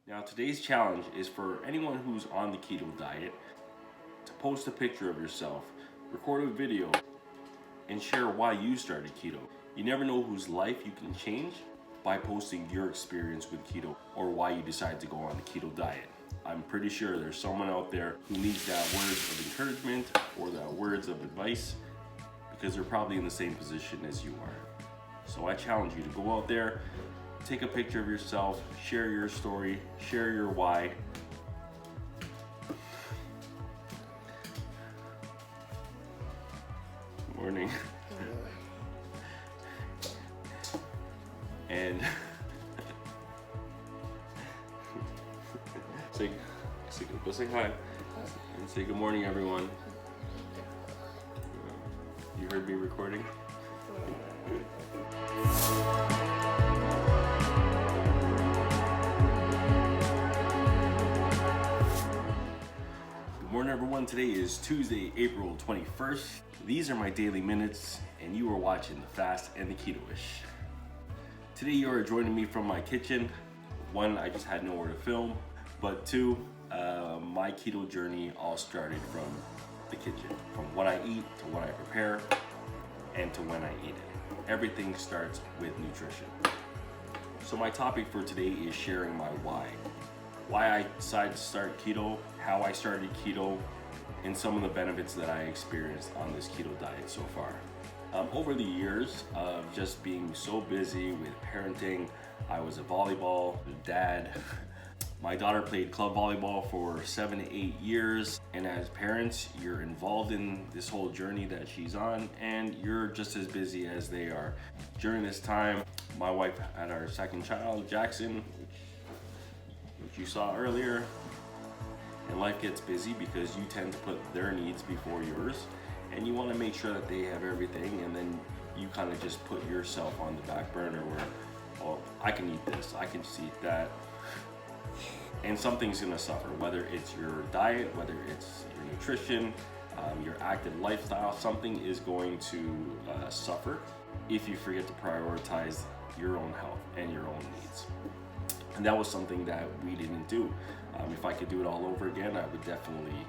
Now today's challenge is for anyone who's on the keto diet to post a picture of yourself, record a video, and share why you started keto. You never know whose life you can change by posting your experience with keto or why you decided to go on the keto diet. I'm pretty sure there's someone out there who needs that words of encouragement or that words of advice because they're probably in the same position as you are. So I challenge you to go out there, take a picture of yourself, share your story, share your why. Good morning. And go say hi and say good morning, everyone. You heard me recording? Good morning, everyone. Today is Tuesday, April 21st. These are my daily minutes, and you are watching The Fast and the Keto-ish. Today you are joining me from my kitchen. One, I just had nowhere to film, but two, my keto journey all started from the kitchen, from what I eat to what I prepare and to when I eat it. Everything starts with nutrition. So my topic for today is sharing my why I decided to start keto, how I started keto, and some of the benefits that I experienced on this keto diet so far. Over the years of just being so busy with parenting, I was a volleyball dad. My daughter played club volleyball for 7 to 8 years, and as parents, you're involved in this whole journey that she's on, and you're just as busy as they are. During this time, my wife had our second child, Jackson, which you saw earlier, and life gets busy because you tend to put their needs before yours, and you want to make sure that they have everything, and then you kind of just put yourself on the back burner where, oh, I can eat this, I can just eat that. And something's gonna suffer, whether it's your diet, whether it's your nutrition, your active lifestyle, something is going to suffer if you forget to prioritize your own health and your own needs. And that was something that we didn't do. If I could do it all over again, I would definitely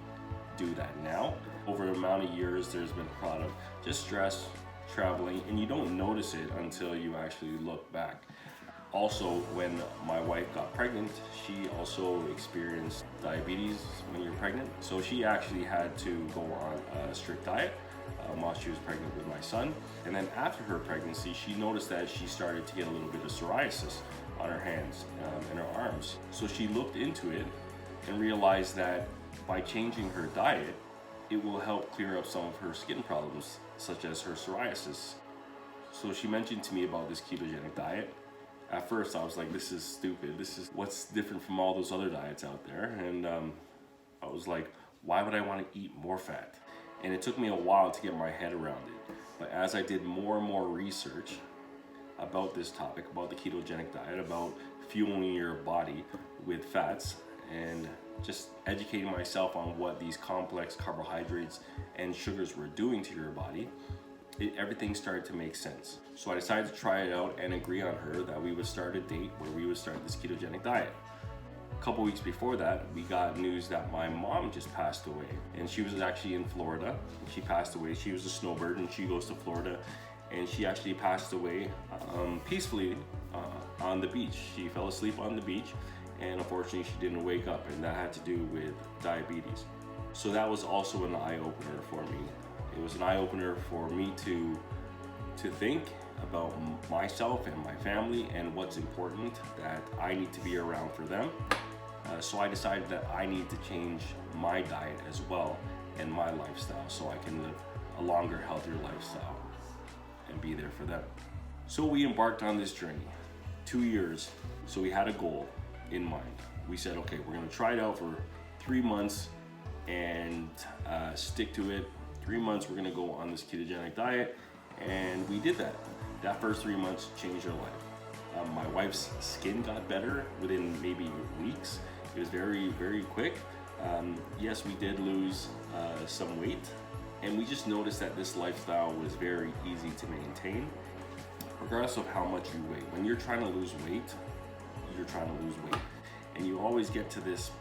do that now. Over an amount of years, there's been a lot of just stress, traveling, and you don't notice it until you actually look back. Also, when my wife got pregnant, she also experienced diabetes when you're pregnant. So she actually had to go on a strict diet while she was pregnant with my son. And then after her pregnancy, she noticed that she started to get a little bit of psoriasis on her hands and her arms. So she looked into it and realized that by changing her diet, it will help clear up some of her skin problems, such as her psoriasis. So she mentioned to me about this ketogenic diet. At first I was like, this is stupid. This is what's different from all those other diets out there. And I was like, why would I want to eat more fat? And it took me a while to get my head around it. But as I did more and more research about this topic, about the ketogenic diet, about fueling your body with fats, and just educating myself on what these complex carbohydrates and sugars were doing to your body, everything started to make sense. So I decided to try it out and agree on her that we would start a date where we would start this ketogenic diet. A couple weeks before that, we got news that my mom just passed away, and she was actually in Florida. She passed away. She was a snowbird, and she goes to Florida, and she actually passed away peacefully on the beach. She fell asleep on the beach, and unfortunately she didn't wake up, and that had to do with diabetes. So that was also an eye-opener for me. It was an eye-opener for me to think about myself and my family and what's important, that I need to be around for them. So I decided that I need to change my diet as well and my lifestyle so I can live a longer, healthier lifestyle and be there for them. So we embarked on this journey, 2 years. So we had a goal in mind. We said, okay, we're gonna try it out for 3 months and stick to it. 3 months, we're gonna go on this ketogenic diet, and we did that. That first 3 months changed our life. My wife's skin got better within maybe weeks. It was very, very quick. Yes, we did lose some weight, and we just noticed that this lifestyle was very easy to maintain, regardless of how much you weigh. When you're trying to lose weight, you're trying to lose weight. And you always get to this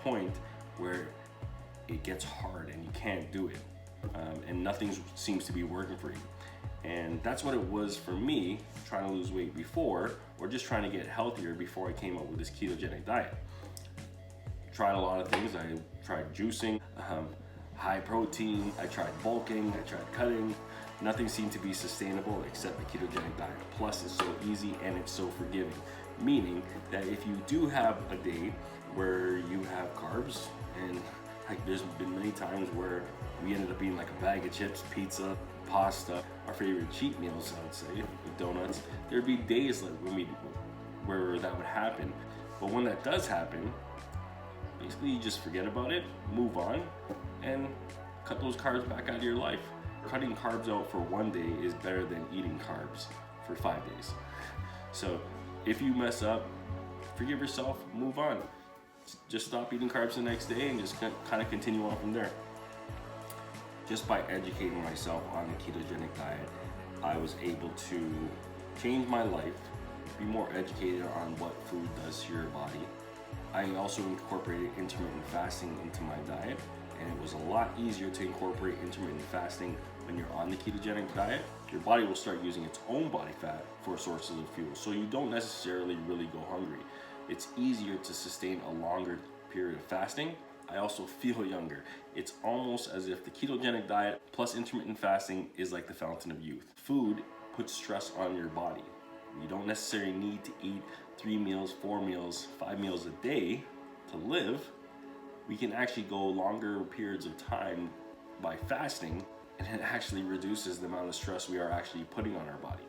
point where it gets hard and you can't do it, and nothing seems to be working for you. And that's what it was for me, trying to lose weight before, or just trying to get healthier before I came up with this ketogenic diet. Tried a lot of things. I tried juicing, high protein, I tried bulking, I tried cutting. Nothing seemed to be sustainable except the ketogenic diet. Plus, it's so easy and it's so forgiving. Meaning that if you do have a day where you have carbs, and like there's been many times where we ended up eating like a bag of chips, pizza, pasta, our favorite cheat meals, I would say, with donuts. There'd be days like where that would happen. But when that does happen, basically you just forget about it, move on, and cut those carbs back out of your life. Cutting carbs out for one day is better than eating carbs for 5 days. So if you mess up, forgive yourself, move on. Just stop eating carbs the next day and just kind of continue on from there. Just by educating myself on the ketogenic diet, I was able to change my life, be more educated on what food does to your body. I also incorporated intermittent fasting into my diet, and it was a lot easier to incorporate intermittent fasting when you're on the ketogenic diet. Your body will start using its own body fat for sources of fuel, so you don't necessarily really go hungry. It's easier to sustain a longer period of fasting. I also feel younger. It's almost as if the ketogenic diet plus intermittent fasting is like the fountain of youth. Food puts stress on your body. You don't necessarily need to eat 3 meals, 4 meals, 5 meals a day to live. We can actually go longer periods of time by fasting, and it actually reduces the amount of stress we are actually putting on our body.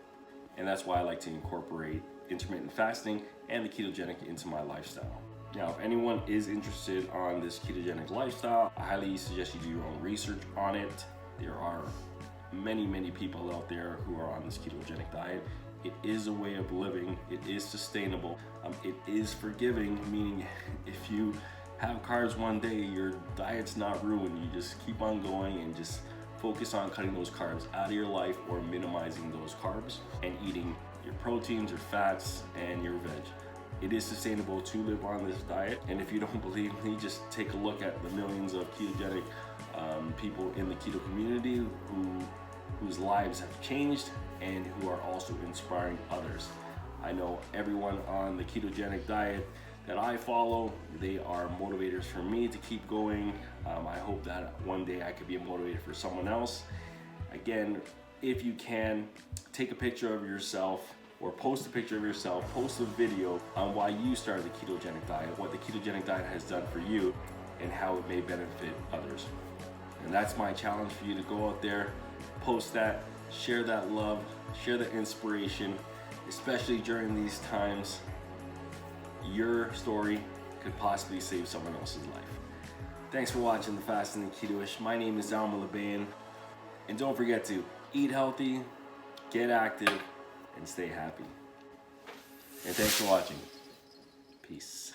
And that's why I like to incorporate intermittent fasting and the ketogenic into my lifestyle. Now, if anyone is interested on this ketogenic lifestyle, I highly suggest you do your own research on it. There are many people out there who are on this ketogenic diet. It is a way of living. It is sustainable. It is forgiving, meaning if you have carbs one day, your diet's not ruined. You just keep on going and just focus on cutting those carbs out of your life or minimizing those carbs and eating your proteins, your fats, and your veg. It is sustainable to live on this diet, and if you don't believe me, just take a look at the millions of ketogenic people in the keto community whose lives have changed and who are also inspiring others. I know everyone on the ketogenic diet that I follow, they are motivators for me to keep going. I hope that one day I could be a motivator for someone else. Again, if you can, take a picture of yourself or post a picture of yourself, post a video on why you started the ketogenic diet, what the ketogenic diet has done for you, and how it may benefit others. And that's my challenge for you, to go out there, post that, share that love, share the inspiration, especially during these times. Your story could possibly save someone else's life. Thanks for watching The Fast and the Keto-ish. My name is Alma Labayan, and don't forget to eat healthy, get active, and stay happy. And thanks for watching. Peace.